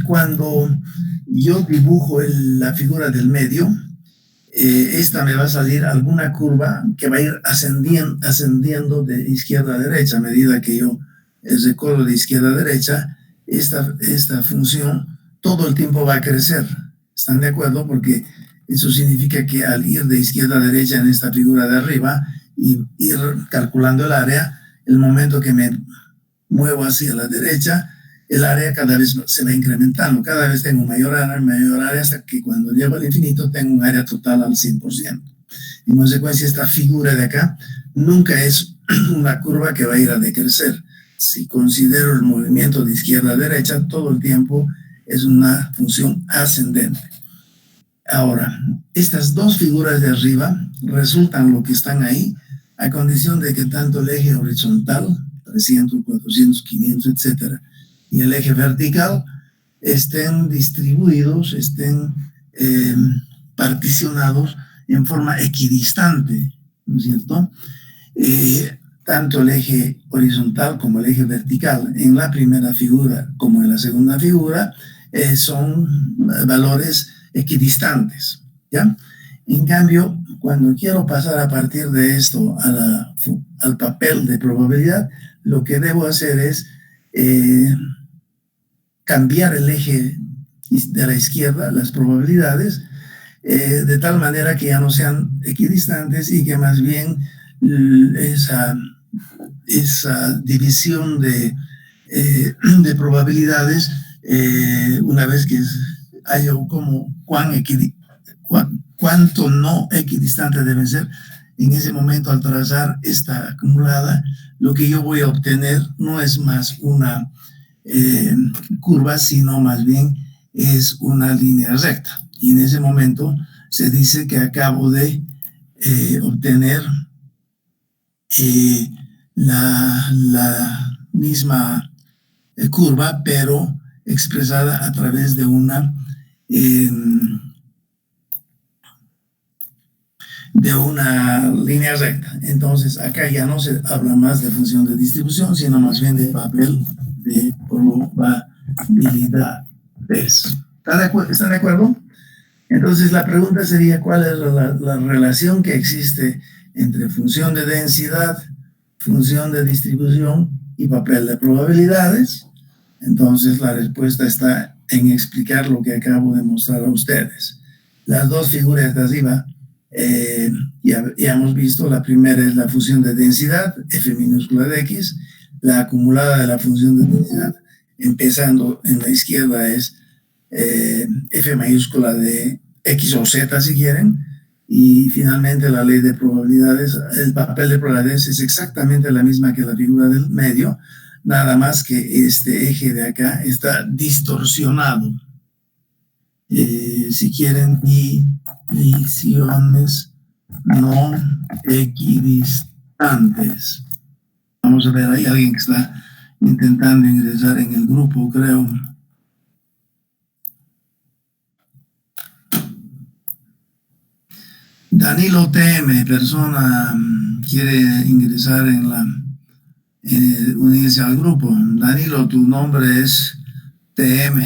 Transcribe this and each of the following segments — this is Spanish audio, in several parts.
Cuando yo dibujo la figura del medio, esta me va a salir alguna curva que va a ir ascendiendo de izquierda a derecha. A medida que yo recorro de izquierda a derecha, esta función todo el tiempo va a crecer. ¿Están de acuerdo? Porque eso significa que al ir de izquierda a derecha en esta figura de arriba y ir calculando el área, el momento que me muevo hacia la derecha, el área cada vez se va incrementando. Cada vez tengo mayor área, hasta que cuando llego al infinito tengo un área total al 100%. En consecuencia, esta figura de acá nunca es una curva que va a ir a decrecer. Si considero el movimiento de izquierda a derecha, todo el tiempo es una función ascendente. Ahora, estas dos figuras de arriba resultan lo que están ahí, a condición de que tanto el eje horizontal, 300, 400, 500, etcétera, y el eje vertical estén distribuidos, estén particionados en forma equidistante, ¿no es cierto? Tanto el eje horizontal como el eje vertical en la primera figura como en la segunda figura son valores equidistantes, ¿ya? En cambio, cuando quiero pasar a partir de esto al papel de probabilidad, lo que debo hacer es cambiar el eje de la izquierda, las probabilidades, de tal manera que ya no sean equidistantes y que más bien esa división de probabilidades, una vez que haya como cuánto no equidistante deben ser, en ese momento al trazar esta acumulada, lo que yo voy a obtener no es más una curva, sino más bien es una línea recta. Y en ese momento se dice que acabo de obtener la misma curva, pero expresada a través de una línea recta. Entonces acá ya no se habla más de función de distribución, sino más bien de papel de probabilidades. ¿Están de acuerdo? Entonces la pregunta sería: ¿cuál es la relación que existe entre función de densidad, función de distribución y papel de probabilidades? Entonces la respuesta está en explicar lo que acabo de mostrar a ustedes. Las dos figuras de arriba ya hemos visto. La primera es la función de densidad, f minúscula de x. La acumulada de la función de densidad, empezando en la izquierda, es f mayúscula de x o z, si quieren. Y finalmente la ley de probabilidades, el papel de probabilidades es exactamente la misma que la figura del medio, nada más que este eje de acá está distorsionado. Si quieren, divisiones no equidistantes. Vamos a ver, hay alguien que está intentando ingresar en el grupo, creo. Danilo TM, persona quiere ingresar en unirse al grupo. Danilo, tu nombre es TM.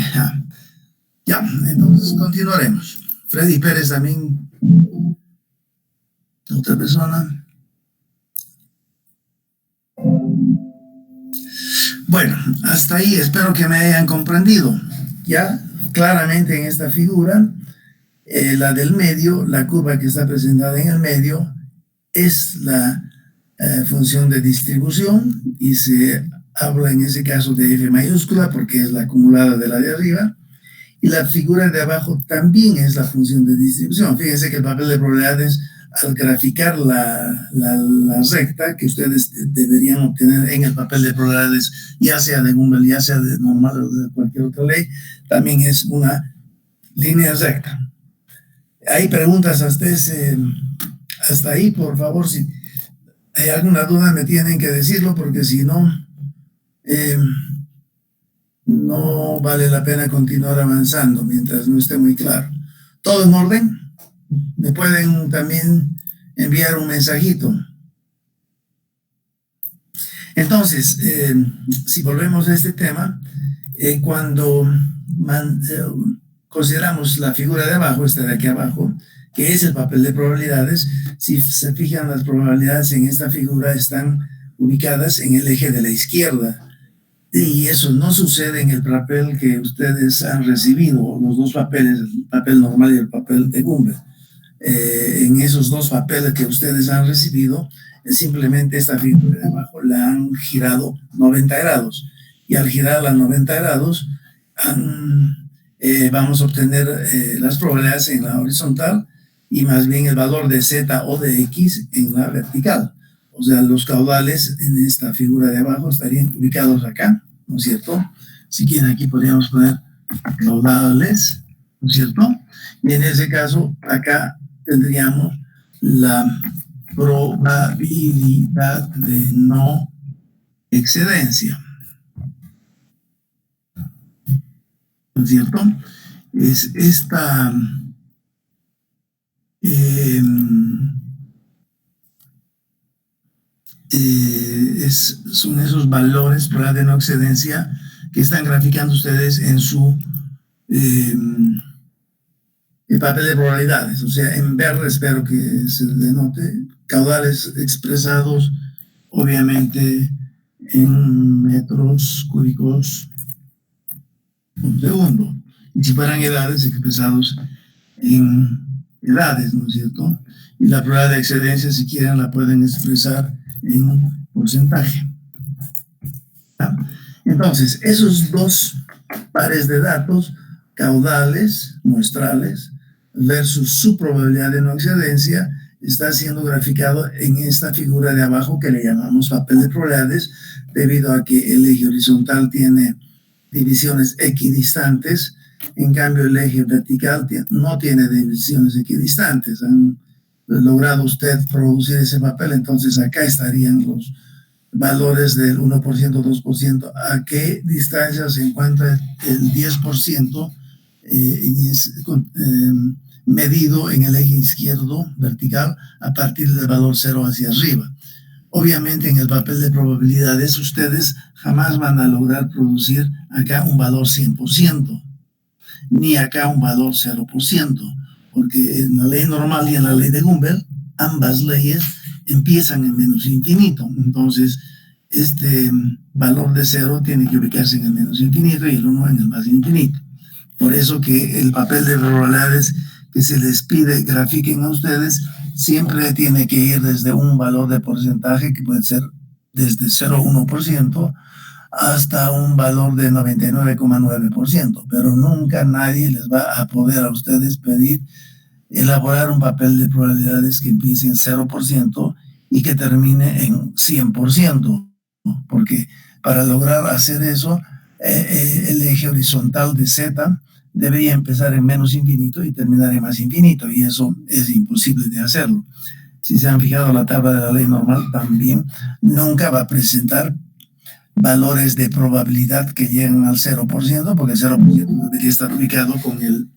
Ya, entonces continuaremos. Freddy Pérez también, otra persona. Bueno, hasta ahí espero que me hayan comprendido. Ya, claramente en esta figura, la del medio, la curva que está presentada en el medio, es la función de distribución, y se habla en ese caso de f mayúscula porque es la acumulada de la de arriba, y la figura de abajo también es la función de distribución. Fíjense que el papel de probabilidades, al graficar la recta que ustedes deberían obtener en el papel de probabilidades, ya sea de Gumbel, ya sea de normal o de cualquier otra ley, también es una línea recta. Hay preguntas hasta ahí, por favor. Si hay alguna duda me tienen que decirlo, porque si no, no vale la pena continuar avanzando mientras no esté muy claro. ¿Todo en orden? Me pueden también enviar un mensajito. Entonces, si volvemos a este tema, Cuando consideramos la figura de abajo, esta de aquí abajo, que es el papel de probabilidades, si se fijan, las probabilidades en esta figura están ubicadas en el eje de la izquierda. Y eso no sucede en el papel que ustedes han recibido, los dos papeles, el papel normal y el papel de Gumbel. En esos dos papeles que ustedes han recibido, simplemente esta figura de abajo la han girado 90 grados. Y al girarla 90 grados, vamos a obtener las probabilidades en la horizontal y más bien el valor de Z o de X en la vertical. O sea, los caudales en esta figura de abajo estarían ubicados acá, ¿no es cierto? Si quieren, aquí podríamos poner caudales, ¿no es cierto? Y en ese caso, acá tendríamos la probabilidad de no excedencia, ¿no es cierto? Es esta... son esos valores para de no excedencia que están graficando ustedes en su el papel de probabilidades. O sea, en verde espero que se denote caudales expresados obviamente en metros cúbicos por segundo, y si fueran edades expresados en edades, ¿no es cierto? Y la probabilidad de excedencia, si quieren, la pueden expresar en porcentaje. ¿Ah? Entonces, esos dos pares de datos, caudales, muestrales, versus su probabilidad de no excedencia, está siendo graficado en esta figura de abajo que le llamamos papel de probabilidades, debido a que el eje horizontal tiene divisiones equidistantes, en cambio el eje vertical no tiene divisiones equidistantes. Han logrado usted producir ese papel, entonces acá estarían los valores del 1%, 2%, a qué distancia se encuentra el 10% medido en el eje izquierdo vertical a partir del valor 0 hacia arriba. Obviamente en el papel de probabilidades ustedes jamás van a lograr producir acá un valor 100%, ni acá un valor 0%, porque en la ley normal y en la ley de Gumbel, ambas leyes empiezan en menos infinito. Entonces, este valor de 0 tiene que ubicarse en el menos infinito y el 1 en el más infinito. Por eso que el papel de probabilidades que se les pide grafiquen a ustedes siempre tiene que ir desde un valor de porcentaje que puede ser desde 0,1% hasta un valor de 99,9%, pero nunca nadie les va a poder a ustedes pedir elaborar un papel de probabilidades que empiece en 0% y que termine en 100%, ¿no? Porque para lograr hacer eso, el eje horizontal de Z debería empezar en menos infinito y terminar en más infinito, y eso es imposible de hacerlo. Si se han fijado, la tabla de la ley normal también nunca va a presentar valores de probabilidad que lleguen al 0%, porque el 0% debería estar ubicado con el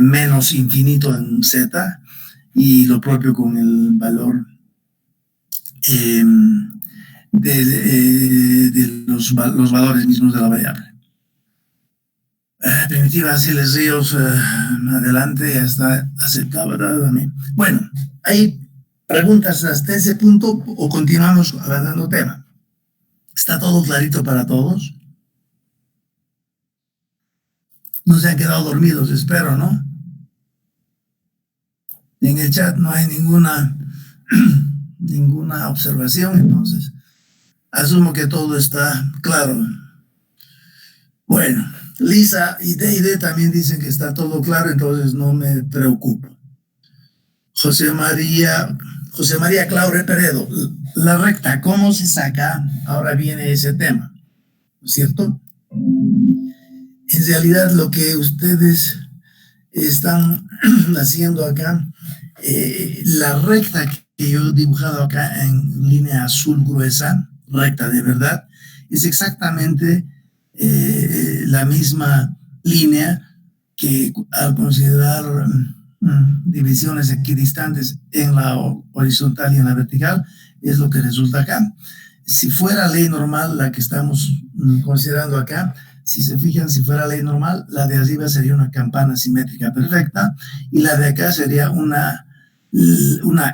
menos infinito en Z, y lo propio con el valor de los valores mismos de la variable. Primitiva Siles Ríos, adelante, ya está aceptado, ¿verdad? Bueno, ¿hay preguntas hasta ese punto o continuamos avanzando tema? ¿Está todo clarito para todos? No se han quedado dormidos, espero, ¿no? En el chat no hay ninguna observación, entonces asumo que todo está claro. Bueno, Lisa y Deide también dicen que está todo claro, entonces no me preocupo. José María Claure Peredo, la recta, ¿cómo se saca? Ahora viene ese tema, ¿no es cierto? En realidad lo que ustedes están haciendo acá, la recta que yo he dibujado acá en línea azul gruesa, recta de verdad, es exactamente la misma línea que al considerar divisiones equidistantes en la horizontal y en la vertical, es lo que resulta acá. Si fuera ley normal la que estamos considerando acá, Si se fijan, si fuera ley normal, la de arriba sería una campana simétrica perfecta y la de acá sería una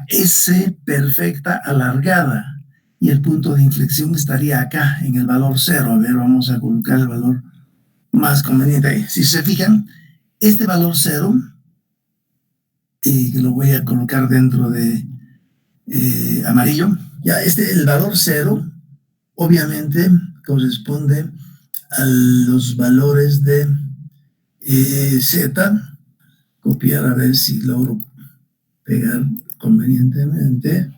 S perfecta alargada. Y el punto de inflexión estaría acá, en el valor 0. A ver, vamos a colocar el valor más conveniente ahí. Si se fijan, este valor 0, que lo voy a colocar dentro de amarillo, ya el valor 0, obviamente, corresponde a los valores de Z. Copiar, a ver si logro pegar convenientemente.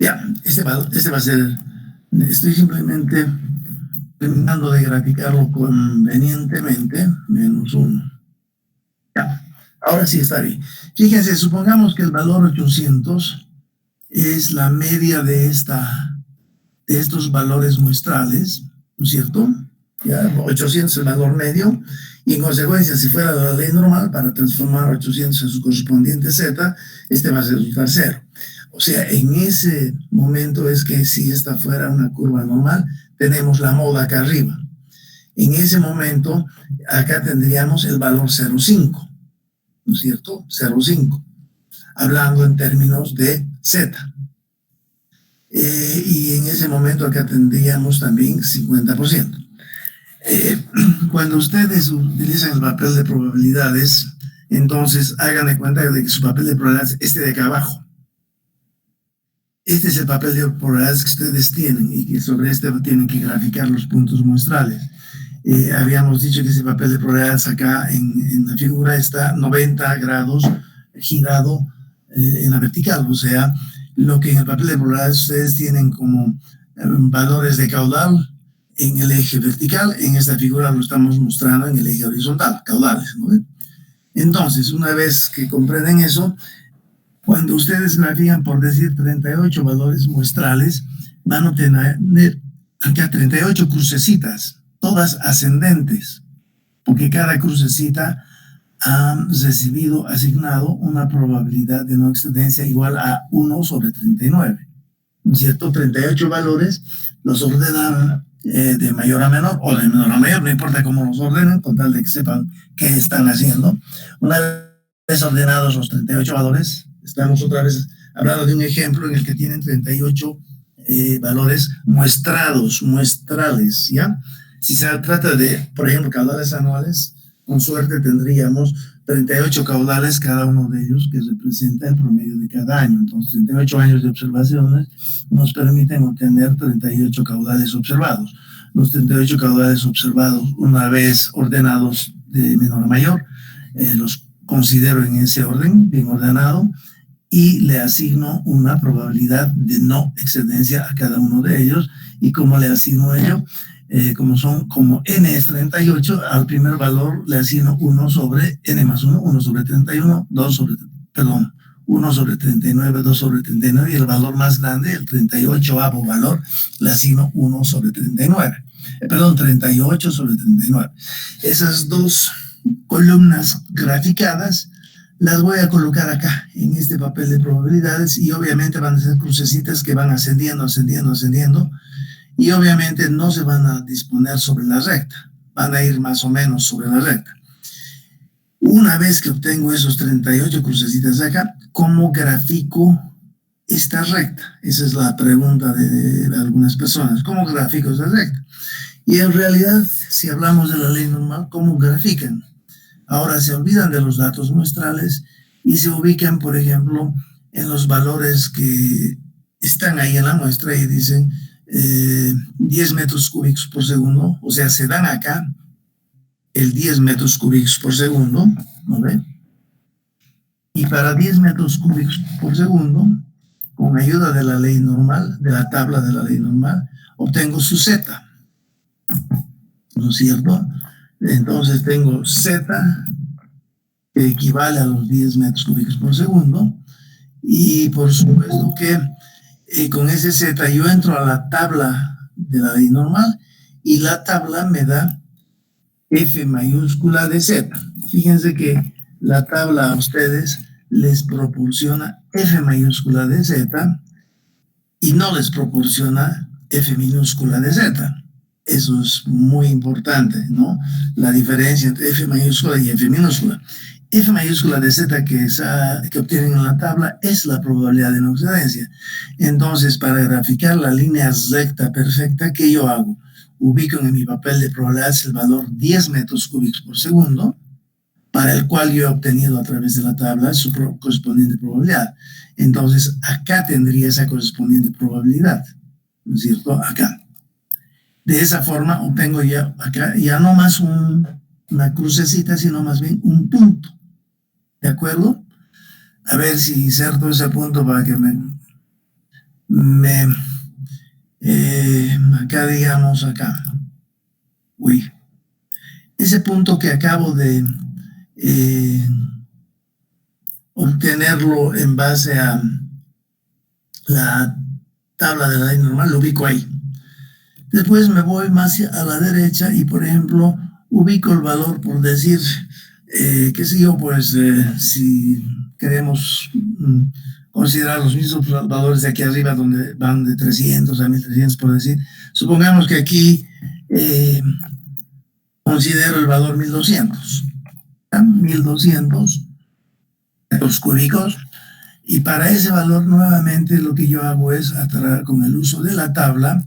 Ya, este va a ser, estoy simplemente terminando de graficarlo convenientemente, -1. Ya, ahora sí está bien. Fíjense, supongamos que el valor 800 es la media de estos valores muestrales, ¿no es cierto? Ya, 800 es el valor medio, y en consecuencia, si fuera la ley normal, para transformar 800 en su correspondiente Z, este va a resultar 0. O sea, en ese momento es que si esta fuera una curva normal, tenemos la moda acá arriba. En ese momento, acá tendríamos el valor 0,5, ¿no es cierto? 0,5, hablando en términos de Z. Y en ese momento acá tendríamos también 50%. Cuando ustedes utilizan el papel de probabilidades, entonces hagan de cuenta de que su papel de probabilidades es este de acá abajo. Este es el papel de probabilidades que ustedes tienen y que sobre este tienen que graficar los puntos muestrales. Habíamos dicho que ese papel de probabilidades acá en la figura está 90 grados girado en la vertical, o sea, lo que en el papel de probabilidades ustedes tienen como valores de caudal en el eje vertical, en esta figura lo estamos mostrando en el eje horizontal, caudales, ¿no? Entonces, una vez que comprenden eso, cuando ustedes grafican, por decir, 38 valores muestrales, van a tener acá 38 crucecitas, todas ascendentes, porque cada crucecita ha recibido, asignado una probabilidad de no excedencia igual a 1 sobre 39, ¿no es cierto? 38 valores los ordenan de mayor a menor o de menor a mayor, no importa cómo los ordenen, con tal de que sepan qué están haciendo. Una vez ordenados los 38 valores, estamos otra vez hablando de un ejemplo en el que tienen 38 valores muestrales, ¿ya? Si se trata de, por ejemplo, caudales anuales, con suerte tendríamos 38 caudales, cada uno de ellos que representa el promedio de cada año. Entonces, 38 años de observaciones nos permiten obtener 38 caudales observados. Los 38 caudales observados, una vez ordenados de menor a mayor, los considero en ese orden, bien ordenado, y le asigno una probabilidad de no excedencia a cada uno de ellos. Y como le asigno ello, como n es 38, al primer valor le asigno 1 sobre n más 1, 1 sobre 31, 1 sobre 39, 2 sobre 39, y el valor más grande, el 38avo valor, le asigno 1 sobre 39. 38 sobre 39. Esas dos columnas graficadas las voy a colocar acá, en este papel de probabilidades, y obviamente van a ser crucecitas que van ascendiendo, ascendiendo, ascendiendo, y obviamente no se van a disponer sobre la recta, van a ir más o menos sobre la recta. Una vez que obtengo esos 38 crucecitas acá, ¿cómo grafico esta recta? Esa es la pregunta de algunas personas. ¿Cómo grafico esta recta? Y en realidad, si hablamos de la ley normal, ¿cómo grafican? Ahora se olvidan de los datos muestrales y se ubican, por ejemplo, en los valores que están ahí en la muestra y dicen 10 metros cúbicos por segundo, o sea, se dan acá el 10 metros cúbicos por segundo, ¿no ven? Y para 10 metros cúbicos por segundo, con ayuda de la ley normal, de la tabla de la ley normal, obtengo su Z, ¿no es cierto? Entonces tengo Z, que equivale a los 10 metros cúbicos por segundo, y por supuesto que con ese Z yo entro a la tabla de la ley normal, y la tabla me da F mayúscula de Z. Fíjense que la tabla a ustedes les proporciona F mayúscula de Z y no les proporciona F minúscula de Z. Eso es muy importante, ¿no? La diferencia entre F mayúscula y F minúscula. F mayúscula de Z que obtienen en la tabla es la probabilidad de inoxidencia. Entonces, para graficar la línea recta perfecta, ¿qué yo hago? Ubico en mi papel de probabilidades el valor 10 metros cúbicos por segundo, para el cual yo he obtenido a través de la tabla su correspondiente probabilidad. Entonces, acá tendría esa correspondiente probabilidad, ¿no es cierto? Acá. De esa forma obtengo ya acá, ya no más una crucecita, sino más bien un punto. ¿De acuerdo? A ver si inserto ese punto para que acá digamos acá. Uy. Ese punto que acabo de obtenerlo en base a la tabla de la ley normal, lo ubico ahí. Después me voy más a la derecha y, por ejemplo, ubico el valor, por decir, qué sé yo, pues si queremos considerar los mismos valores de aquí arriba, donde van de 300 a 1300, por decir, supongamos que aquí considero el valor 1200. 1200 metros cúbicos, y para ese valor nuevamente lo que yo hago es, con el uso de la tabla,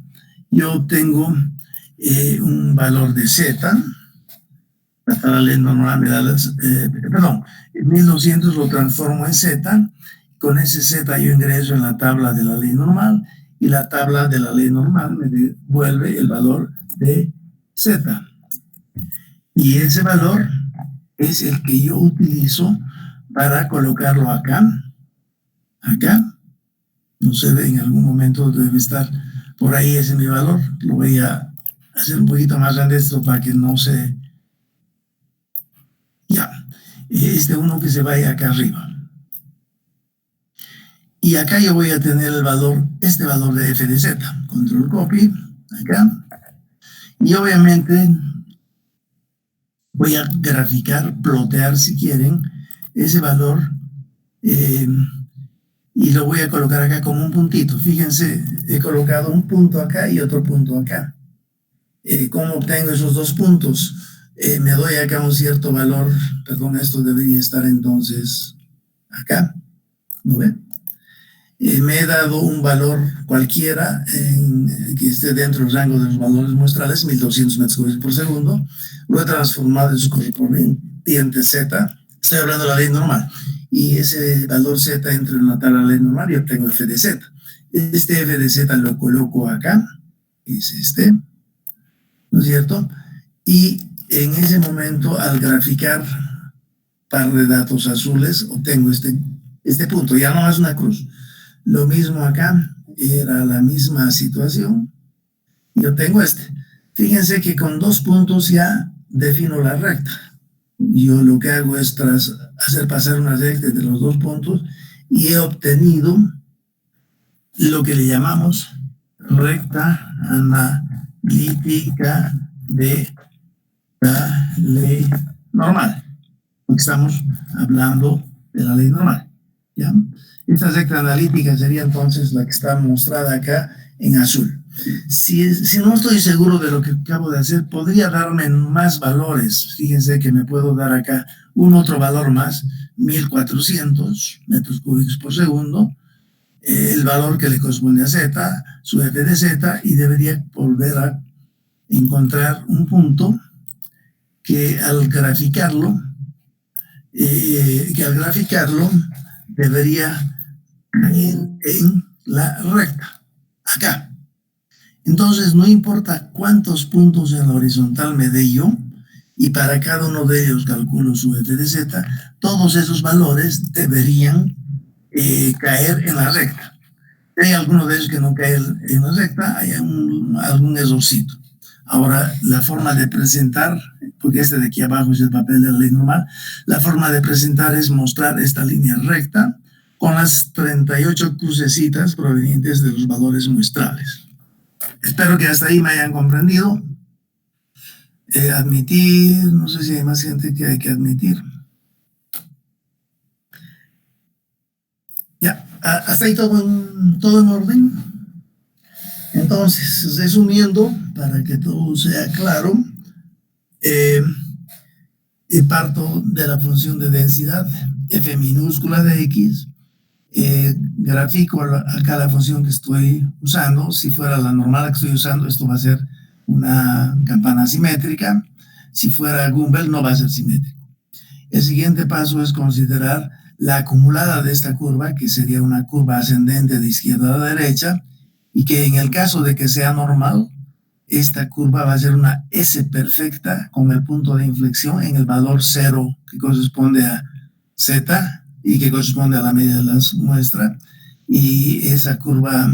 yo obtengo un valor de Z. La ley normal me da perdón, 1200 lo transformo en Z, con ese Z yo ingreso en la tabla de la ley normal, y la tabla de la ley normal me devuelve el valor de Z. Y ese valor es el que yo utilizo para colocarlo acá. No sé, en algún momento debe estar por ahí, ese es mi valor. Lo voy a hacer un poquito más grande esto para que no se... Ya, uno que se vaya acá arriba. Y acá yo voy a tener el valor, este valor de f de z. Control copy, acá. Y obviamente voy a graficar, plotear si quieren, ese valor y lo voy a colocar acá como un puntito. Fíjense, he colocado un punto acá y otro punto acá. ¿Cómo obtengo esos dos puntos? Me doy acá un cierto valor, perdón, esto debería estar entonces acá, ¿no ven? Me he dado un valor cualquiera que esté dentro del rango de los valores muestrales, 1200 metros cúbicos por segundo. Lo he transformado en su correspondiente Z. Estoy hablando de la ley normal. Y ese valor Z entra en la tabla de la ley normal y obtengo f de Z. Este f de Z lo coloco acá, es este, ¿no es cierto? Y en ese momento, al graficar par de datos azules, obtengo este punto. Ya no es una cruz. Lo mismo acá, era la misma situación. Yo tengo Fíjense que con 2 puntos ya defino la recta. Yo lo que hago es hacer pasar una recta entre los 2 puntos y he obtenido lo que le llamamos recta analítica de la ley normal. Estamos hablando de la ley normal, ¿ya? Esta recta analítica sería entonces la que está mostrada acá en azul. Si no estoy seguro de lo que acabo de hacer, podría darme más valores. Fíjense que me puedo dar acá un otro valor más, 1400 metros cúbicos por segundo, el valor que le corresponde a Z, su f de Z, y debería volver a encontrar un punto que al graficarlo, debería caer en la recta, acá. Entonces, no importa cuántos puntos en la horizontal me dé yo, y para cada uno de ellos calculo su f de z, todos esos valores deberían caer en la recta. Hay algunos de ellos que no caen en la recta, hay algún errorcito. Ahora, la forma de presentar, porque de aquí abajo es el papel de la ley normal, la forma de presentar es mostrar esta línea recta con las 38 crucecitas provenientes de los valores muestrales. Espero que hasta ahí me hayan comprendido. Admitir, no sé si hay más gente que hay que admitir. Ya, hasta ahí todo en orden. Entonces, resumiendo, para que todo sea claro, parto de la función de densidad f minúscula de x, grafico acá la función que estoy usando. Si fuera la normal que estoy usando, esto va a ser una campana simétrica. Si fuera Gumbel, no va a ser simétrico. El siguiente paso es considerar la acumulada de esta curva, que sería una curva ascendente de izquierda a derecha, y que en el caso de que sea normal, esta curva va a ser una S perfecta con el punto de inflexión en el valor 0, que corresponde a Z y que corresponde a la media de las muestras. Y esa curva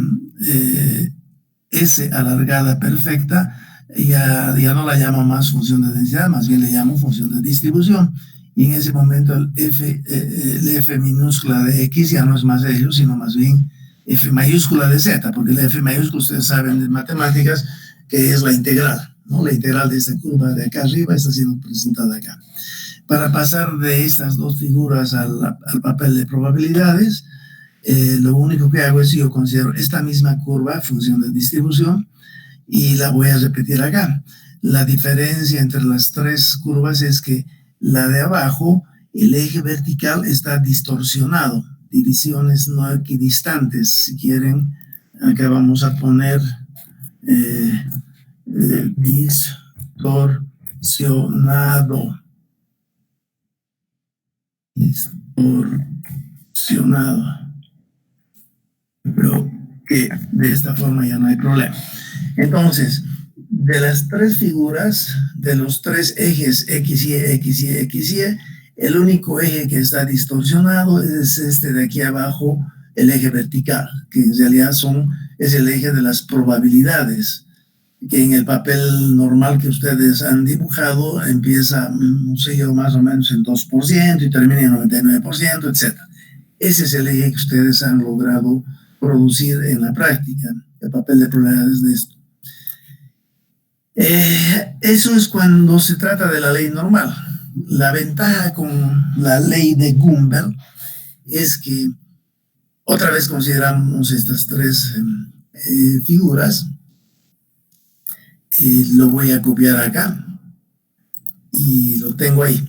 S alargada perfecta ya no la llamo más función de densidad, más bien le llamo función de distribución. Y en ese momento el f minúscula de x ya no es más ello, sino más bien f mayúscula de z, porque la f mayúscula, ustedes saben de matemáticas, que es la integral, ¿no? La integral de esta curva de acá arriba está siendo presentada acá. Para pasar de estas dos figuras al papel de probabilidades, lo único que hago es yo considero esta misma curva, función de distribución, y la voy a repetir acá. La diferencia entre las tres curvas es que la de abajo, el eje vertical está distorsionado, divisiones no equidistantes. Si quieren, acá vamos a poner distorsionado. Pero que de esta forma ya no hay problema. Entonces, de las tres figuras, de los tres ejes X, Y, X, Y, X, Y, el único eje que está distorsionado es este de aquí abajo, el eje vertical, que en realidad es el eje de las probabilidades, que en el papel normal que ustedes han dibujado empieza, no sé yo, más o menos en 2% y termina en 99%, etc. Ese es el eje que ustedes han logrado producir en la práctica, el papel de probabilidades de esto. Eso es cuando se trata de la ley normal. La ventaja con la ley de Gumbel es que, otra vez consideramos estas tres figuras, lo voy a copiar acá y lo tengo ahí.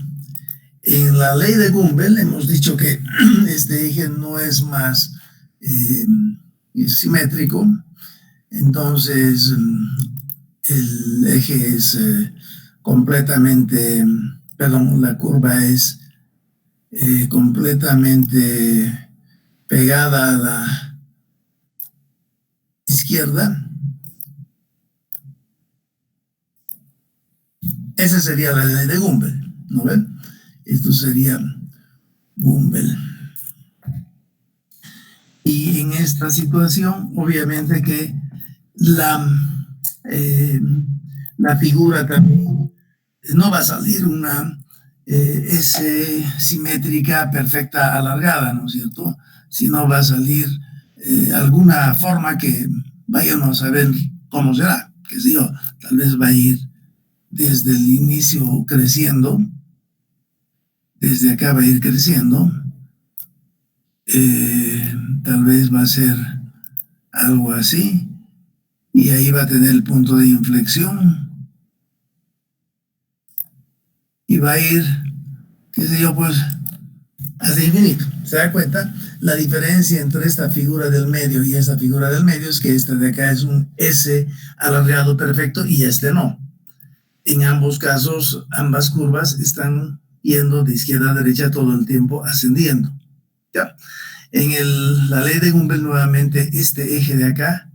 En la ley de Gumbel hemos dicho que este eje no es más simétrico, entonces el eje es completamente, perdón, la curva es completamente pegada a la izquierda. Esa sería la ley de Gumbel, ¿no ven? Esto sería Gumbel. Y en esta situación, obviamente que la figura también no va a salir una S simétrica perfecta alargada, ¿no es cierto? Sino va a salir alguna forma que vayamos a ver cómo será, qué sé yo, tal vez va a ir desde el inicio creciendo, desde acá va a ir creciendo, tal vez va a ser algo así, y ahí va a tener el punto de inflexión, y va a ir, qué sé yo, pues, hasta infinito. ¿Se da cuenta? La diferencia entre esta figura del medio y esta figura del medio es que este de acá es un S alargado perfecto y este no. En ambos casos, ambas curvas están yendo de izquierda a derecha todo el tiempo ascendiendo. ¿Ya? En la ley de Gumbel, nuevamente, este eje de acá,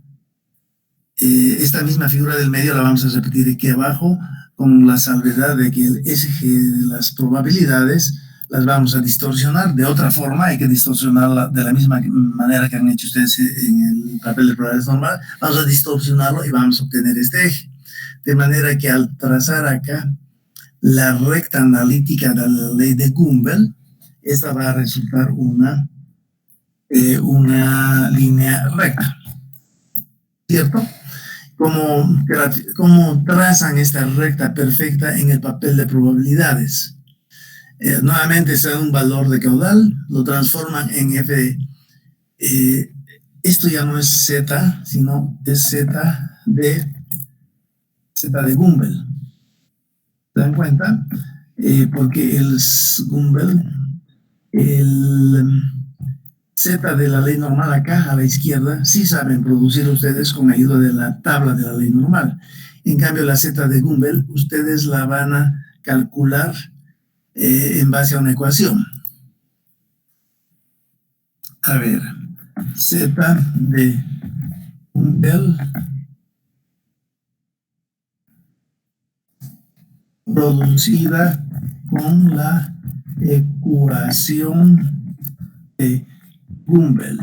esta misma figura del medio la vamos a repetir aquí abajo, con la salvedad de que el eje de las probabilidades las vamos a distorsionar de otra forma. Hay que distorsionarla de la misma manera que han hecho ustedes en el papel de probabilidades normal. Vamos a distorsionarlo y vamos a obtener este eje. De manera que al trazar acá la recta analítica de la ley de Gumbel, esta va a resultar una línea recta, ¿cierto? Como trazan esta recta perfecta en el papel de probabilidades. Nuevamente se da un valor de caudal, lo transforman en f esto ya no es Z, sino es Z de Gumbel. ¿Se dan cuenta? Porque el Gumbel, el Z de la ley normal acá a la izquierda, sí saben producir ustedes con ayuda de la tabla de la ley normal. En cambio, la Z de Gumbel, ustedes la van a calcular en base a una ecuación. A ver, Z de Gumbel producida con la ecuación de Gumbel.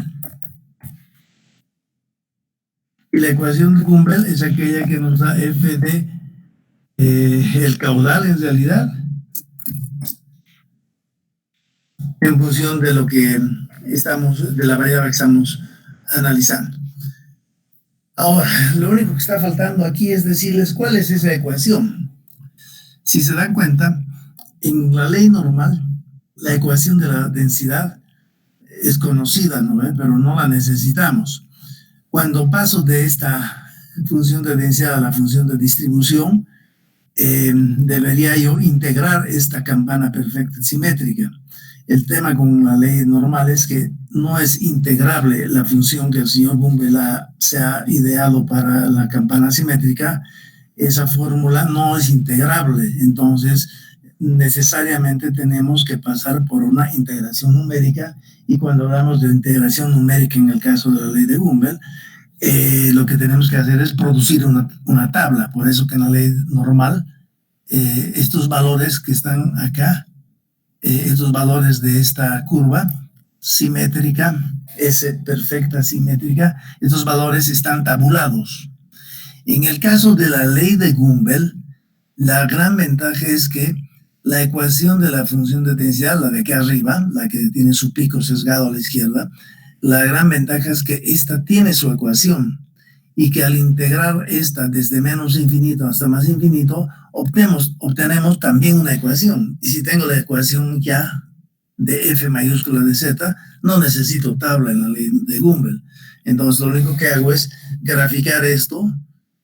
Y la ecuación de Gumbel es aquella que nos da f de el caudal en realidad, en función de lo que de la variable que estamos analizando. Ahora, lo único que está faltando aquí es decirles cuál es esa ecuación. Si se dan cuenta, en la ley normal, la ecuación de la densidad es conocida, ¿no? Pero no la necesitamos. Cuando paso de esta función de densidad a la función de distribución, debería yo integrar esta campana perfecta simétrica. El tema con la ley normal es que no es integrable la función que el señor Gumbel se ha ideado para la campana simétrica. Esa fórmula no es integrable, entonces necesariamente tenemos que pasar por una integración numérica, y cuando hablamos de integración numérica en el caso de la ley de Gumbel, lo que tenemos que hacer es producir una tabla. Por eso que en la ley normal, estos valores que están acá, estos valores de esta curva simétrica, S perfecta simétrica, estos valores están tabulados. En el caso de la ley de Gumbel, la gran ventaja es que la ecuación de la función de densidad, la de aquí arriba, la que tiene su pico sesgado a la izquierda, la gran ventaja es que esta tiene su ecuación, y que al integrar esta desde menos infinito hasta más infinito, obtenemos también una ecuación. Y si tengo la ecuación ya de f mayúscula de z, no necesito tabla en la ley de Gumbel. Entonces lo único que hago es graficar esto,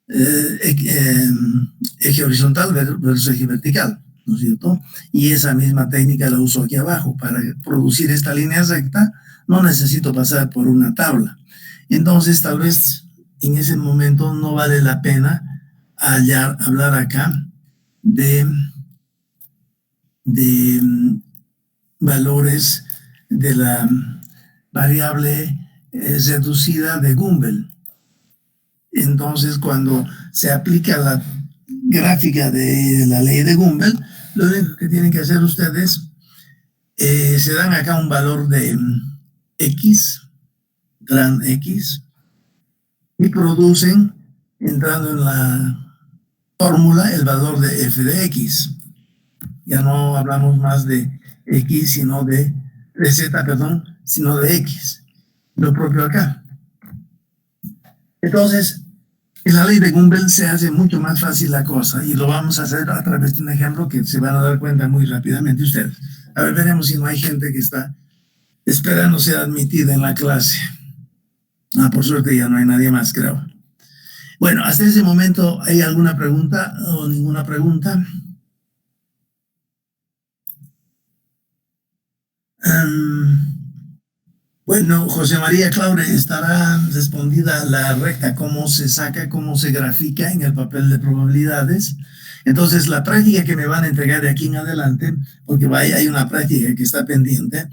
eje horizontal versus eje vertical, ¿no es cierto? Y esa misma técnica la uso aquí abajo. Para producir esta línea recta no necesito pasar por una tabla. Entonces tal vez en ese momento no vale la pena hablar acá de valores de la variable reducida de Gumbel. Entonces, cuando se aplica la gráfica de la ley de Gumbel, lo único que tienen que hacer ustedes, se dan acá un valor de X, gran X, y producen, entrando en la fórmula, el valor de f de X. Ya no hablamos más de X, sino de Z, perdón, sino de X. Lo propio acá. Entonces, en la ley de Gumbel se hace mucho más fácil la cosa, y lo vamos a hacer a través de un ejemplo que se van a dar cuenta muy rápidamente ustedes. A ver, veremos si no hay gente que está esperando ser admitida en la clase. Por suerte ya no hay nadie más, creo. Bueno, hasta ese momento, ¿hay alguna pregunta o ninguna pregunta? Bueno, José María Claure, estará respondida la recta, cómo se saca, cómo se grafica en el papel de probabilidades. Entonces, la práctica que me van a entregar de aquí en adelante, porque hay una práctica que está pendiente,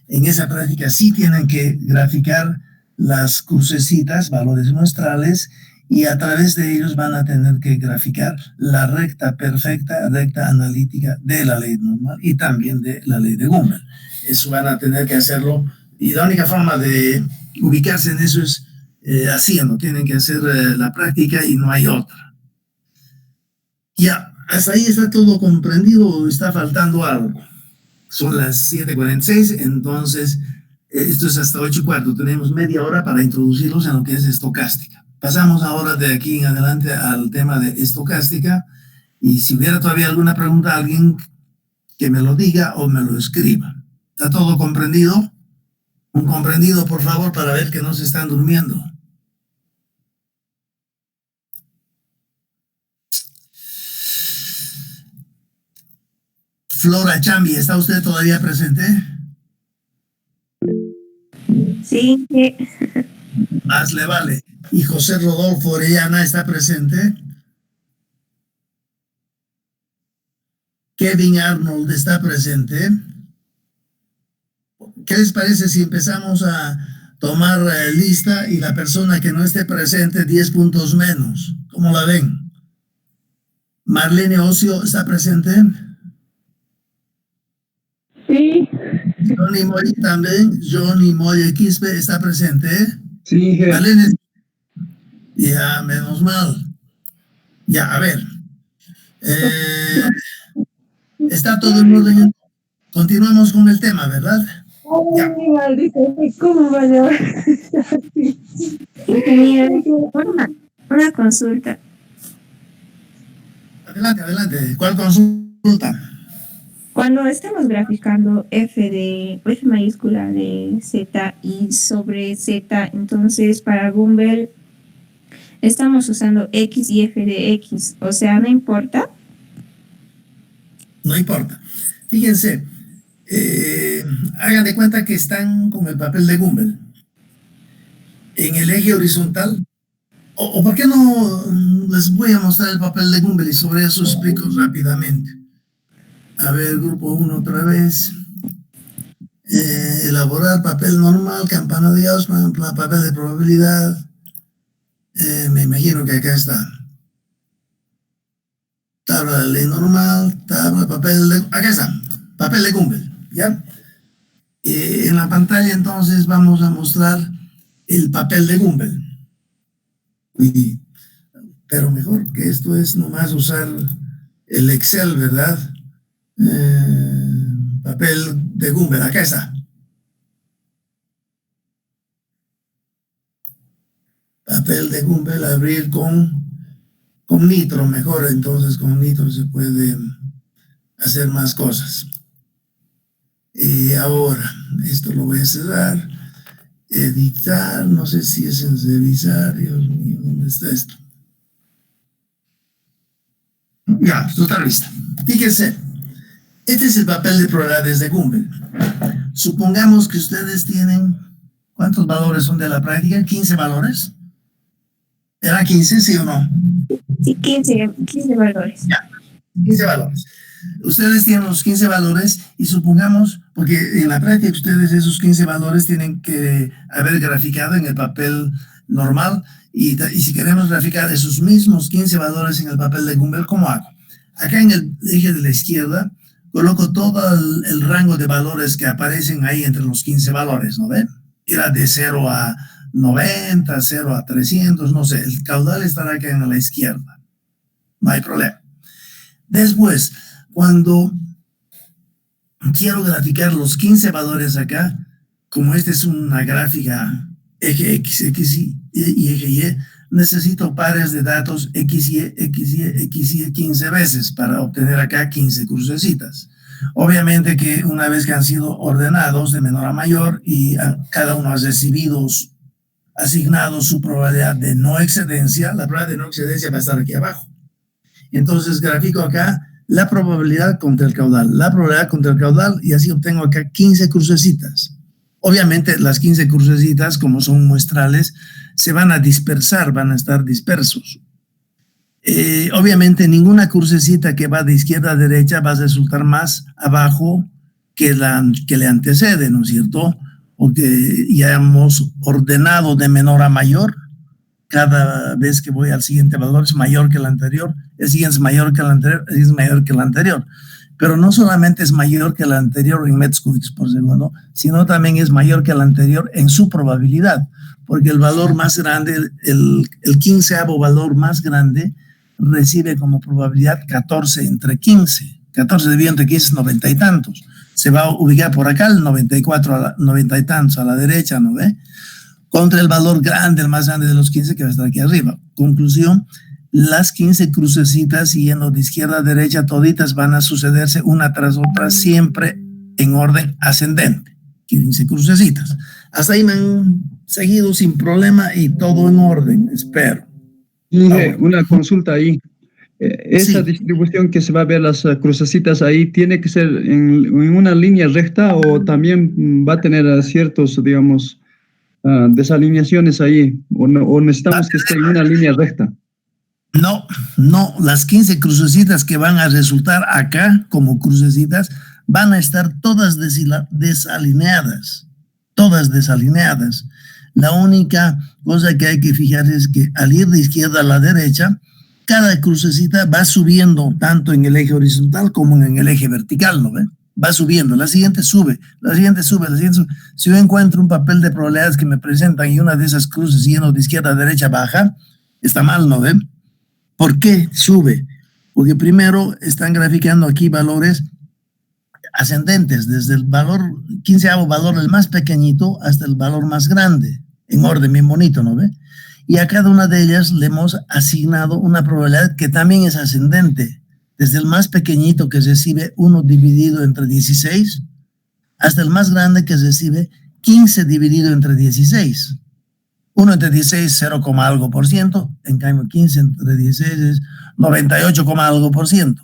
en esa práctica sí tienen que graficar las crucecitas, valores muestrales, y a través de ellos van a tener que graficar la recta perfecta, recta analítica de la ley normal y también de la ley de Gumbel. Eso van a tener que hacerlo, y la única forma de ubicarse en eso es haciendo. Tienen que hacer la práctica y no hay otra. Ya, hasta ahí está todo comprendido o está faltando algo. Son las 7:46, entonces esto es hasta 8:15. Tenemos media hora para introducirlos en lo que es estocástica. Pasamos ahora de aquí en adelante al tema de estocástica, y si hubiera todavía alguna pregunta, alguien que me lo diga o me lo escriba. ¿Está todo comprendido? Un comprendido, por favor, para ver que no se están durmiendo. Flora Chambi, ¿está usted todavía presente? Sí. Más le vale. ¿Y José Rodolfo Orellana está presente? Kevin Arnold está presente. ¿Qué les parece si empezamos a tomar lista y la persona que no esté presente 10 puntos menos? ¿Cómo la ven? Marlene Ocio está presente. Sí. Johnny Moy también. Johnny Moy Quispe está presente. Sí, jefe. Marlene. Ya, menos mal. Ya, a ver. Está todo en orden. Continuamos con el tema, ¿verdad? Ay, maldito, ¿cómo va a llevar? Ingeniero, una consulta. Adelante. ¿Cuál consulta? Cuando estamos graficando F mayúscula de Z y sobre Z, entonces para Gumbel estamos usando X y F de X, o sea, ¿no importa? No importa. Fíjense, hagan de cuenta que están con el papel de Gumbel. En el eje horizontal, o ¿por qué no les voy a mostrar el papel de Gumbel y sobre eso explico rápidamente? A ver, grupo 1 otra vez. Elaborar papel normal, campana de Gauss, papel de probabilidad. Me imagino que acá está. Tabla de ley normal, tabla, papel de... Acá está, papel de Gumbel, ¿ya? En la pantalla entonces vamos a mostrar el papel de Gumbel. Pero mejor que esto es nomás usar el Excel, ¿verdad? Papel de Gumbel, acá está. Papel de Gumbel, abrir con Nitro, mejor, entonces con Nitro se puede hacer más cosas. Ahora, esto lo voy a cerrar. Editar, no sé si es en revisar, Dios mío, ¿dónde está esto? Ya, esto está listo. Fíjense, este es el papel de probabilidades de Gumbel. Supongamos que ustedes tienen, ¿cuántos valores son de la práctica? ¿15 valores? ¿Era 15, sí o no? Sí, 15 valores. Ya, 15 valores. Ustedes tienen los 15 valores y supongamos, porque en la práctica ustedes esos 15 valores tienen que haber graficado en el papel normal y si queremos graficar esos mismos 15 valores en el papel de Gumbel, ¿cómo hago? Acá en el eje de la izquierda coloco todo el rango de valores que aparecen ahí entre los 15 valores, ¿no ven? Era de 0 a 90, 0 a 300, no sé, el caudal estará acá en la izquierda. No hay problema. Después, cuando quiero graficar los 15 valores acá, como esta es una gráfica eje X, X, y eje Y, necesito pares de datos X, Y, X, Y, X, Y 15 veces para obtener acá 15 crucecitas. Obviamente que una vez que han sido ordenados de menor a mayor y cada uno ha recibido asignado su probabilidad de no excedencia, la probabilidad de no excedencia va a estar aquí abajo. Entonces grafico acá la probabilidad contra el caudal, la probabilidad contra el caudal y así obtengo acá 15 crucecitas. Obviamente las 15 crucecitas, como son muestrales, se van a dispersar, van a estar dispersos. Obviamente ninguna crucecita que va de izquierda a derecha va a resultar más abajo que le antecede, ¿no es cierto? O que ya hemos ordenado de menor a mayor. Cada vez que voy al siguiente valor es mayor que el anterior, el siguiente es mayor que el anterior, el siguiente es mayor que el anterior. Pero no solamente es mayor que el anterior en metros cúbicos por segundo, sino también es mayor que el anterior en su probabilidad, porque el valor más grande, el 15avo valor más grande, recibe como probabilidad 14 entre 15. 14 dividido entre 15 es 90 y tantos. Se va a ubicar por acá el 94, 90 y tantos a la derecha, ¿no ve? Contra el valor grande, el más grande de los 15 que va a estar aquí arriba. Conclusión, las 15 crucecitas yendo de izquierda a derecha, toditas van a sucederse una tras otra, siempre en orden ascendente. 15 crucecitas. Hasta ahí me han seguido sin problema y todo en orden, espero. Inge, una consulta ahí. Esa Sí, distribución que se va a ver las crucecitas ahí, ¿tiene que ser en una línea recta o también va a tener ciertos, digamos, desalineaciones ahí? O necesitamos que esté en una línea recta? no, no, las 15 crucecitas que van a resultar acá como crucecitas van a estar todas desalineadas, todas desalineadas. La única cosa que hay que fijar es que al ir de izquierda a la derecha, cada crucecita va subiendo tanto en el eje horizontal como en el eje vertical, ¿no ve? Va subiendo, la siguiente sube, la siguiente sube, la siguiente sube. Si yo encuentro un papel de probabilidades que me presentan y una de esas cruces yendo de izquierda a derecha baja, está mal, ¿no ve? ¿Por qué sube? Porque primero están graficando aquí valores ascendentes, desde el valor, 15avo valor, el más pequeñito, hasta el valor más grande, en orden bien bonito, ¿no ve? Y a cada una de ellas le hemos asignado una probabilidad que también es ascendente, desde el más pequeñito que recibe 1 dividido entre 16, hasta el más grande que recibe 15 dividido entre 16. 1 entre 16, 0, algo por ciento, en cambio 15 entre 16 es 98, algo por ciento.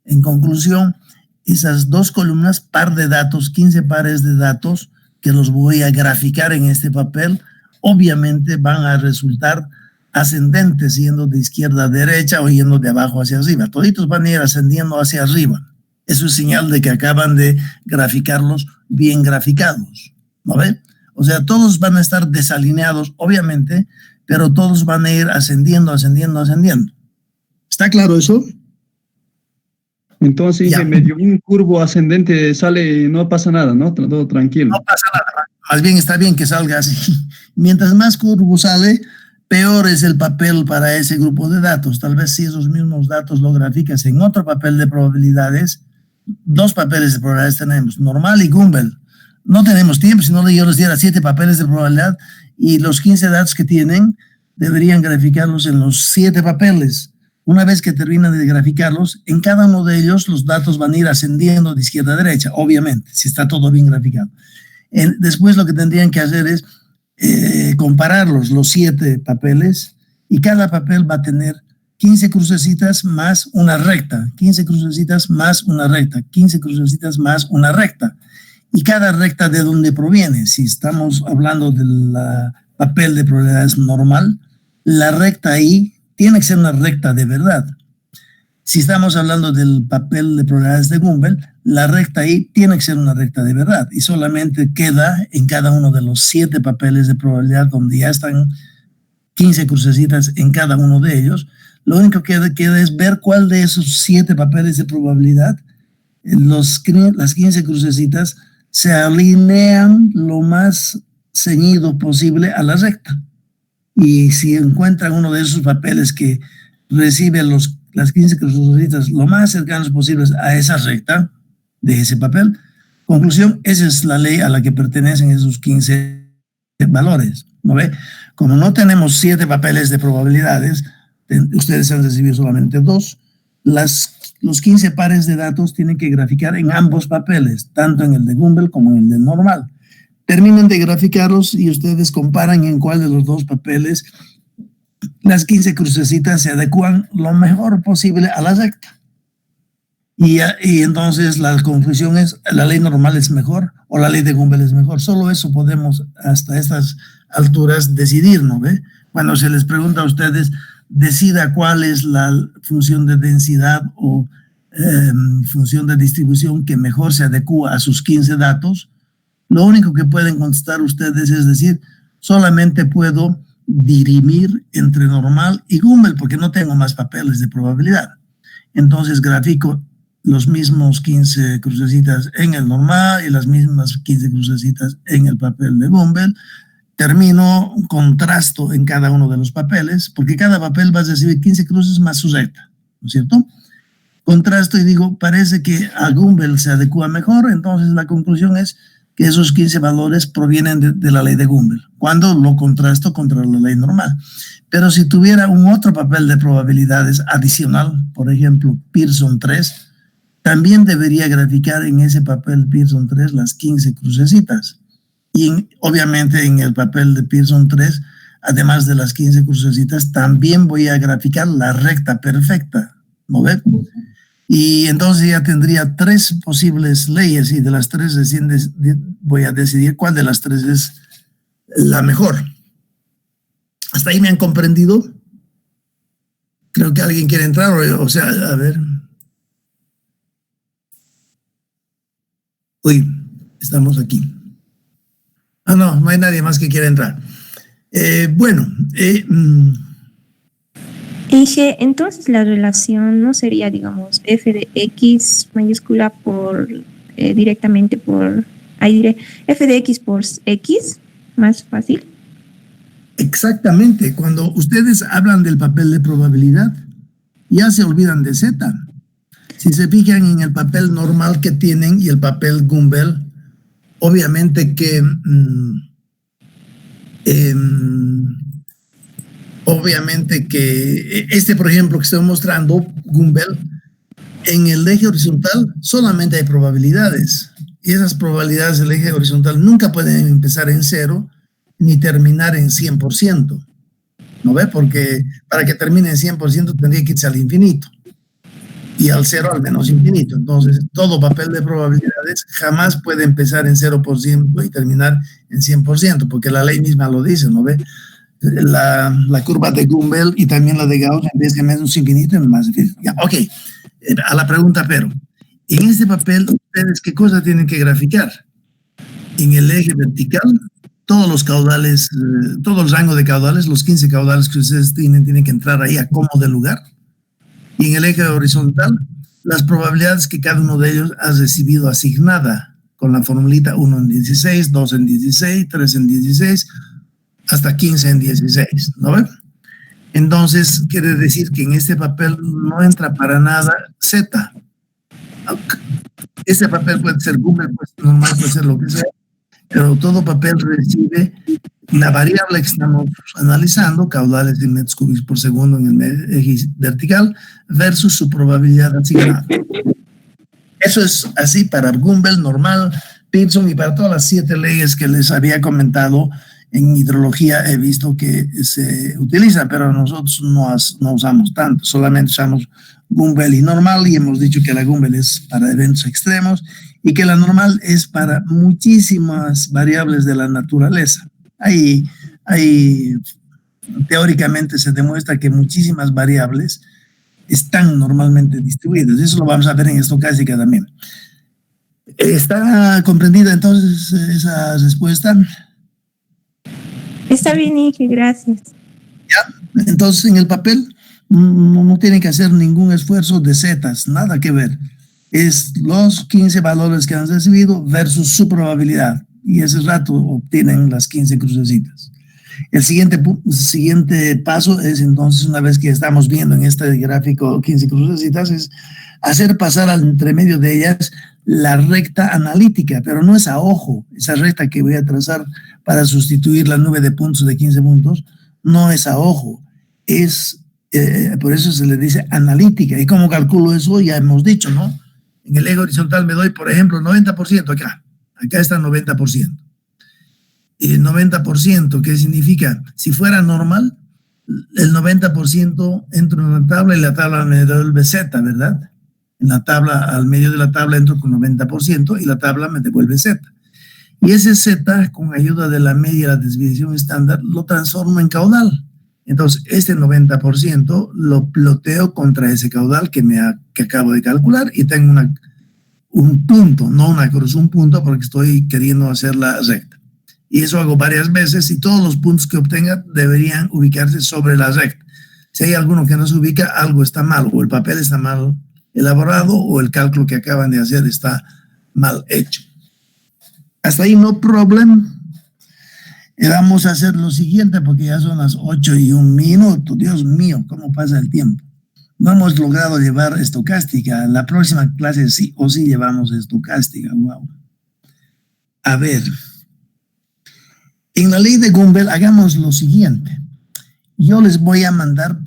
En conclusión, esas dos columnas, par de datos, 15 pares de datos, que los voy a graficar en este papel, obviamente van a resultar ascendentes, yendo de izquierda a derecha o yendo de abajo hacia arriba. Toditos van a ir ascendiendo hacia arriba. Eso es señal de que acaban de graficarlos bien graficados, ¿no ve? O sea, todos van a estar desalineados, obviamente, pero todos van a ir ascendiendo, ascendiendo, ascendiendo. ¿Está claro eso? Entonces, Ya. medio un curvo ascendente sale y no pasa nada, ¿no? Todo tranquilo. No pasa nada. Más bien está bien que salga así. Mientras más curvo sale, peor es el papel para ese grupo de datos. Tal vez si esos mismos datos lo graficas en otro papel de probabilidades, dos papeles de probabilidades tenemos, normal y Gumbel. No tenemos tiempo, si no yo les diera 7 papeles de probabilidad y los 15 datos que tienen deberían graficarlos en los 7 papeles. Una vez que terminan de graficarlos, en cada uno de ellos los datos van a ir ascendiendo de izquierda a derecha, obviamente, si está todo bien graficado. Después lo que tendrían que hacer es compararlos, los 7 papeles, y cada papel va a tener 15 crucecitas más una recta, 15 crucecitas más una recta, 15 crucecitas más una recta. Y cada recta de dónde proviene. Si estamos hablando del papel de probabilidades normal, la recta ahí tiene que ser una recta de verdad. Si estamos hablando del papel de probabilidades de Gumbel, la recta ahí tiene que ser una recta de verdad y solamente queda en cada uno de los 7 papeles de probabilidad donde ya están 15 crucecitas en cada uno de ellos. Lo único que queda es ver cuál de esos 7 papeles de probabilidad, las 15 crucecitas, se alinean lo más ceñido posible a la recta. Y si encuentran uno de esos papeles que recibe las 15 crucecitas lo más cercanos posibles a esa recta de ese papel, conclusión, esa es la ley a la que pertenecen esos 15 valores, ¿no ve? Como no tenemos 7 papeles de probabilidades, ustedes han recibido solamente 2, los 15 pares de datos tienen que graficar en ambos papeles, tanto en el de Gumbel como en el de normal. Terminen de graficarlos y ustedes comparan en cuál de los dos papeles las 15 crucecitas se adecuan lo mejor posible a la recta. Y entonces la conclusión es, la ley normal es mejor o la ley de Gumbel es mejor. Solo eso podemos hasta estas alturas decidir, ¿no ve? Cuando se les pregunta a ustedes, decida cuál es la función de densidad o función de distribución que mejor se adecua a sus 15 datos, lo único que pueden contestar ustedes es decir, solamente puedo dirimir entre normal y Gumbel porque no tengo más papeles de probabilidad. Entonces grafico los mismos 15 crucecitas en el normal y las mismas 15 crucecitas en el papel de Gumbel. Termino un contrasto en cada uno de los papeles, porque cada papel va a recibir 15 cruces más su recta, ¿no es cierto? Contrasto y digo, parece que a Gumbel se adecua mejor, entonces la conclusión es que esos 15 valores provienen de la ley de Gumbel, cuando lo contrasto contra la ley normal. Pero si tuviera un otro papel de probabilidades adicional, por ejemplo, Pearson 3, también debería graficar en ese papel Pearson 3 las 15 crucecitas. Y obviamente en el papel de Pearson 3, además de las 15 crucecitas, también voy a graficar la recta perfecta, ¿no ves? Y entonces ya tendría 3 posibles leyes y de las 3 voy a decidir cuál de las 3 es la mejor. ¿Hasta ahí me han comprendido? Creo que alguien quiere entrar, o sea, a ver. Uy, estamos aquí. No, no hay nadie más que quiera entrar. Inge, entonces la relación no sería, digamos, f de x mayúscula por directamente por, ahí diré, f de x por x, más fácil. Exactamente, cuando ustedes hablan del papel de probabilidad, ya se olvidan de Z. Si se fijan en el papel normal que tienen y el papel Gumbel, obviamente que por ejemplo, que estoy mostrando, Gumbel, en el eje horizontal solamente hay probabilidades. Y esas probabilidades del eje horizontal nunca pueden empezar en 0 ni terminar en 100%. ¿No ve? Porque para que termine en 100% tendría que irse al infinito. Y al 0 al menos infinito. Entonces, todo papel de probabilidades jamás puede empezar en 0% y terminar en 100%, porque la ley misma lo dice, ¿no ve? La curva de Gumbel y también la de Gauss, en vez de menos infinito, es más difícil. Ya, ok. A la pregunta, pero, en este papel, ¿ustedes qué cosa tienen que graficar? En el eje vertical, todos los caudales, todo el rango de caudales, los 15 caudales que ustedes tienen que entrar ahí a como de lugar. Y en el eje horizontal, las probabilidades que cada uno de ellos ha recibido asignada con la formulita 1 en 16, 2 en 16, 3 en 16, hasta 15 en 16, ¿no ven? Entonces, quiere decir que en este papel no entra para nada Z. Este papel puede ser Gumbel, pues normal, puede ser lo que sea, pero todo papel recibe la variable que estamos analizando, caudales de metros cúbicos por segundo en el eje vertical, versus su probabilidad asignada. Eso es así para Gumbel, normal, Pearson y para todas las 7 leyes que les había comentado. En hidrología he visto que se utiliza, pero nosotros no usamos tanto, solamente usamos Gumbel y normal, y hemos dicho que la Gumbel es para eventos extremos y que la normal es para muchísimas variables de la naturaleza. Teóricamente se demuestra que muchísimas variables están normalmente distribuidas. Eso lo vamos a ver en estocástica también. ¿Está comprendida entonces esa respuesta? Está bien, Inge, gracias. ¿Ya? Entonces, en el papel no tienen que hacer ningún esfuerzo de zetas, nada que ver. Es los 15 valores que han recibido versus su probabilidad. Y ese rato obtienen las 15 crucecitas. El siguiente paso es entonces, una vez que estamos viendo en este gráfico 15 crucecitas, es hacer pasar al entremedio de ellas la recta analítica, pero no es a ojo. Esa recta que voy a trazar para sustituir la nube de puntos de 15 puntos, no es a ojo. Por eso se le dice analítica. ¿Y cómo calculo eso? Ya hemos dicho, ¿no? En el eje horizontal me doy, por ejemplo, 90% acá. Acá está 90%. Y el 90%, ¿qué significa? Si fuera normal, el 90% entro en la tabla y la tabla me devuelve Z, ¿verdad? En la tabla, al medio de la tabla entro con 90% y la tabla me devuelve Z. Y ese Z, con ayuda de la media y la desviación estándar, lo transformo en caudal. Entonces, este 90% lo ploteo contra ese caudal que acabo de calcular y tengo un punto, no una cruz, un punto, porque estoy queriendo hacer la recta. Y eso hago varias veces y todos los puntos que obtenga deberían ubicarse sobre la recta. Si hay alguno que no se ubica, algo está mal, o el papel está mal elaborado o el cálculo que acaban de hacer está mal hecho. Hasta ahí no problem. Vamos a hacer lo siguiente porque ya son las 8:01. Dios mío, cómo pasa el tiempo. No hemos logrado llevar estocástica. La próxima clase sí o sí llevamos estocástica. Wow. A ver. En la ley de Gumbel hagamos lo siguiente. Yo les voy a mandar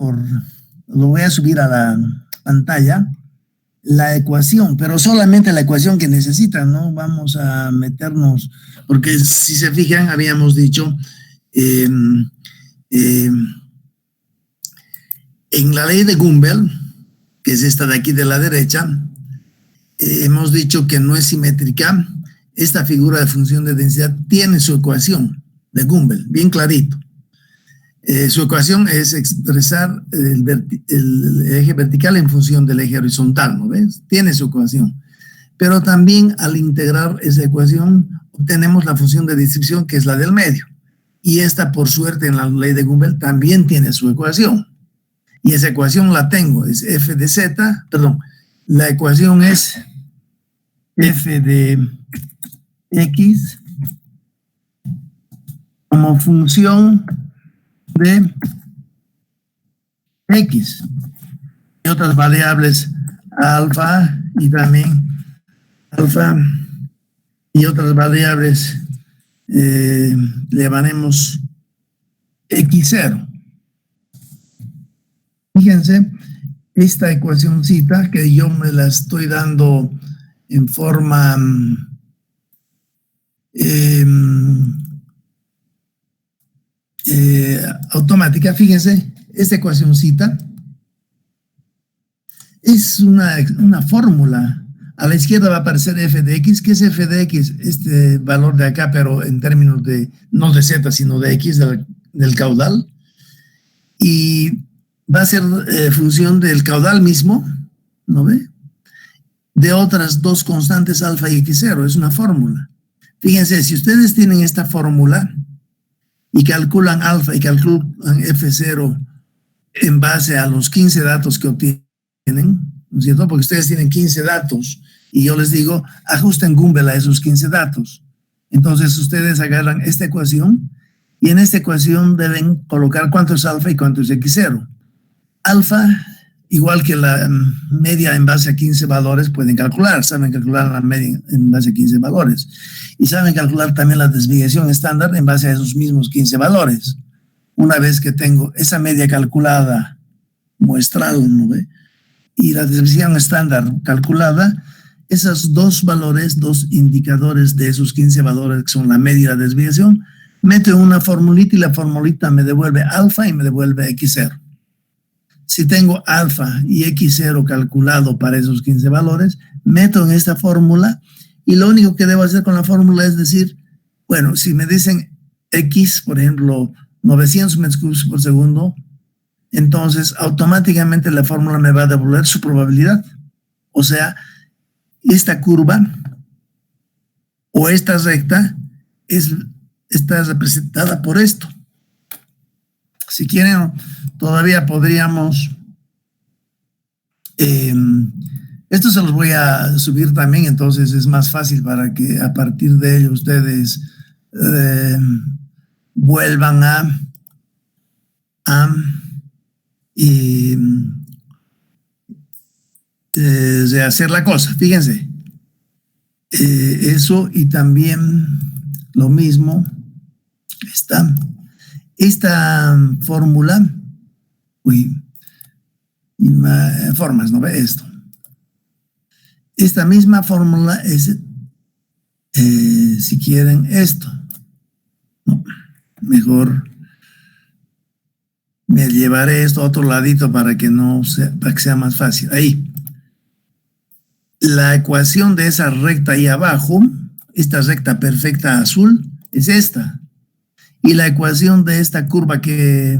lo voy a subir a la pantalla la ecuación, pero solamente la ecuación que necesitan, no vamos a meternos, porque si se fijan, habíamos dicho, en la ley de Gumbel, que es esta de aquí de la derecha, hemos dicho que no es simétrica. Esta figura de función de densidad tiene su ecuación de Gumbel, bien clarito. Su ecuación es expresar el eje vertical en función del eje horizontal, ¿no ves? Tiene su ecuación. Pero también al integrar esa ecuación obtenemos la función de distribución, que es la del medio. Y esta, por suerte, en la ley de Gumbel también tiene su ecuación. Y esa ecuación la tengo, es f de z, perdón, la ecuación es f de x como función de x y otras variables alfa y también alfa y otras variables le llamaremos x0. Fíjense, esta ecuacióncita que yo me la estoy dando en forma automática. Fíjense, esta ecuacióncita es una fórmula. A la izquierda va a aparecer f de x. ¿Qué es f de x? Este valor de acá, pero en términos de, no de z, sino de x, del caudal. Y va a ser función del caudal mismo, ¿no ve? De otras dos constantes alfa y x0, es una fórmula. Fíjense, si ustedes tienen esta fórmula y calculan alfa y calculan f0 en base a los 15 datos que obtienen, ¿no es cierto? Porque ustedes tienen 15 datos y yo les digo, ajusten Gumbel a esos 15 datos. Entonces ustedes agarran esta ecuación y en esta ecuación deben colocar cuánto es alfa y cuánto es x0. Alfa, igual que la media en base a 15 valores, pueden calcular, saben calcular la media en base a 15 valores. Y saben calcular también la desviación estándar en base a esos mismos 15 valores. Una vez que tengo esa media calculada, muestral, ¿no ve? Y la desviación estándar calculada, esos dos valores, dos indicadores de esos 15 valores, que son la media y la desviación, meto en una formulita y la formulita me devuelve alfa y me devuelve x0. Si tengo alfa y x0 calculado para esos 15 valores, meto en esta fórmula y lo único que debo hacer con la fórmula es decir, bueno, si me dicen x, por ejemplo, 900 metros cúbicos por segundo, entonces automáticamente la fórmula me va a devolver su probabilidad. O sea, esta curva o esta recta está representada por esto. Si quieren, todavía podríamos... esto se los voy a subir también, entonces es más fácil para que a partir de ello ustedes vuelvan a hacer la cosa. Fíjense, eso y también lo mismo esta fórmula, formas, ¿no ve esto? Esta misma fórmula es, si quieren, esto. No, mejor me llevaré esto a otro ladito para que sea más fácil. Ahí. La ecuación de esa recta ahí abajo, esta recta perfecta azul, es esta. Y la ecuación de esta curva que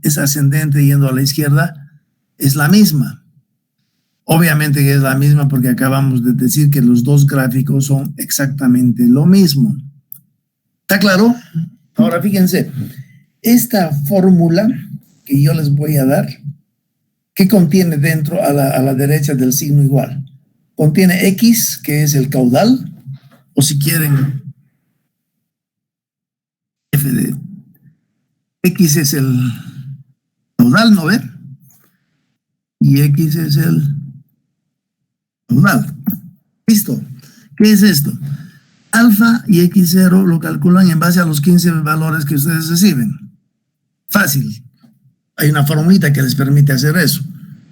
es ascendente yendo a la izquierda es la misma. Obviamente que es la misma porque acabamos de decir que los dos gráficos son exactamente lo mismo. ¿Está claro? Ahora fíjense, esta fórmula que yo les voy a dar, ¿qué contiene dentro a la derecha del signo igual? Contiene X, que es el caudal, o si quieren, F de X es el caudal, ¿no ven? Y X es el caudal. Listo. ¿Qué es esto? Alfa y x0 lo calculan en base a los 15 valores que ustedes reciben. Fácil. Hay una formulita que les permite hacer eso.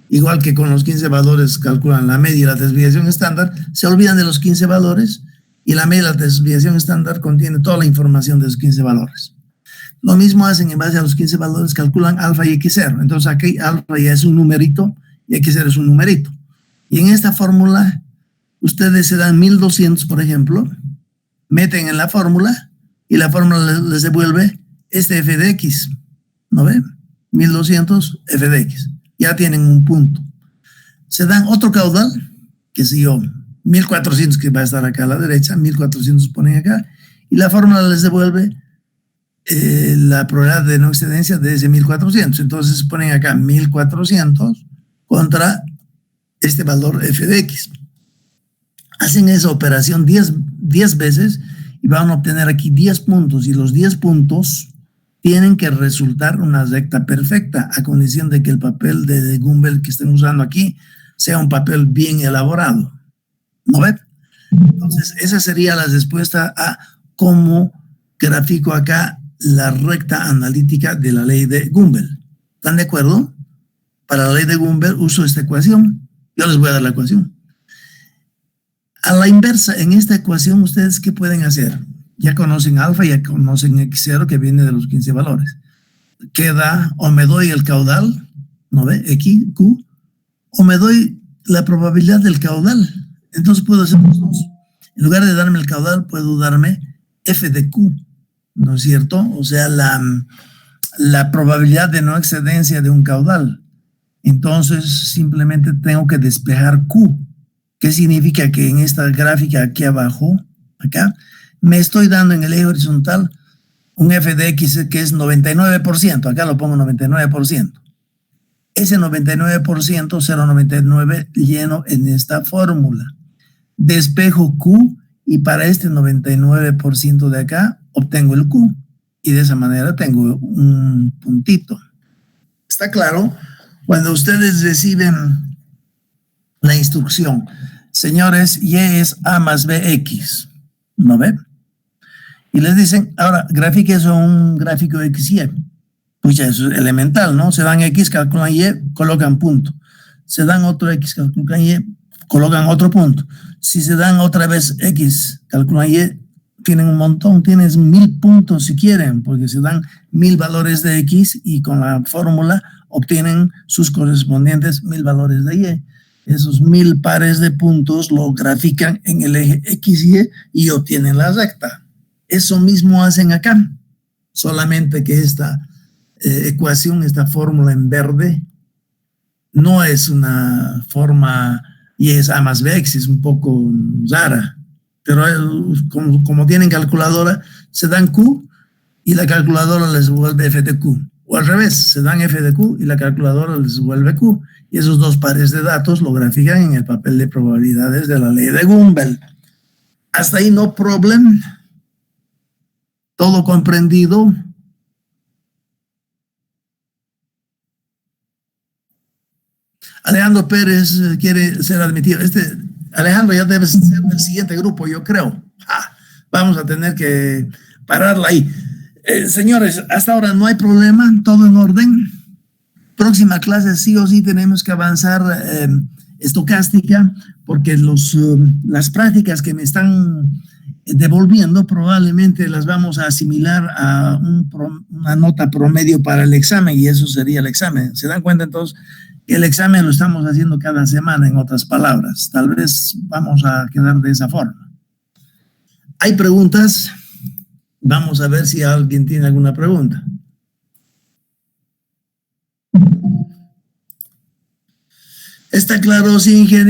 igual que con los 15 valores calculan la media y la desviación estándar, se olvidan de los 15 valores y la media y la desviación estándar contiene toda la información de los 15 valores. Lo mismo hacen en base a los 15 valores, calculan alfa y x0. Entonces aquí alfa ya es un numerito y x0 es un numerito. Y en esta fórmula, ustedes se dan 1200, por ejemplo, meten en la fórmula y la fórmula les devuelve este f de x. ¿No ven? 1200 f de x. Ya tienen un punto. Se dan otro caudal, que sé yo, 1400 que va a estar acá a la derecha, 1400 ponen acá, y la fórmula les devuelve la probabilidad de no excedencia de ese 1400. Entonces ponen acá 1400 contra este valor f de x. Hacen esa operación 10 veces y van a obtener aquí 10 puntos, y los 10 puntos tienen que resultar una recta perfecta, a condición de que el papel de Gumbel que estén usando aquí sea un papel bien elaborado. ¿No ven? Entonces, esa sería la respuesta a cómo grafico acá la recta analítica de la ley de Gumbel. ¿Están de acuerdo? Para la ley de Gumbel uso esta ecuación. Yo les voy a dar la ecuación. A la inversa, en esta ecuación, ¿ustedes qué pueden hacer? Ya conocen alfa, ya conocen x0 que viene de los 15 valores. Queda, o me doy el caudal, ¿no ve? X, Q, o me doy la probabilidad del caudal. Entonces puedo hacer los dos. En lugar de darme el caudal, puedo darme f de Q, ¿no es cierto? O sea, la probabilidad de no excedencia de un caudal. Entonces, simplemente tengo que despejar Q. ¿Qué significa? Que en esta gráfica aquí abajo, acá, me estoy dando en el eje horizontal un f de x que es 99%. Acá lo pongo 99%. Ese 99%, 0,99, lleno en esta fórmula. Despejo Q y para este 99% de acá obtengo el Q. Y de esa manera tengo un puntito. ¿Está claro? Cuando ustedes reciben la instrucción, señores, y es a más bx, ¿no ven? Y les dicen, ahora, grafique eso un gráfico x y. Pues ya eso es elemental, ¿no? Se dan x, calculan y, colocan punto. Se dan otro x, calculan y, colocan otro punto. Si se dan otra vez x, calculan y, tienen un montón, tienes 1000 puntos si quieren, porque se dan 1000 valores de x y con la fórmula obtienen sus correspondientes 1000 valores de y. Esos 1000 pares de puntos lo grafican en el eje X y obtienen la recta. Eso mismo hacen acá, solamente que esta ecuación, esta fórmula en verde, no es una forma y es a más bx, es un poco rara, pero como tienen calculadora, se dan Q y la calculadora les vuelve f de Q. O al revés, se dan f de Q y la calculadora les vuelve Q. Y esos dos pares de datos lo grafican en el papel de probabilidades de la ley de Gumbel. Hasta ahí no problem. Todo comprendido. Alejandro Pérez quiere ser admitido. Alejandro ya debe ser del siguiente grupo, yo creo. Vamos a tener que pararla ahí. Señores, hasta ahora no hay problema, todo en orden. Próxima clase sí o sí tenemos que avanzar estocástica, porque las prácticas que me están devolviendo probablemente las vamos a asimilar a una nota promedio para el examen, y eso sería el examen. ¿Se dan cuenta entonces? El examen lo estamos haciendo cada semana, en otras palabras. Tal vez vamos a quedar de esa forma. ¿Hay preguntas? Vamos a ver si alguien tiene alguna pregunta. ¿Está claro, sí, ingeniero?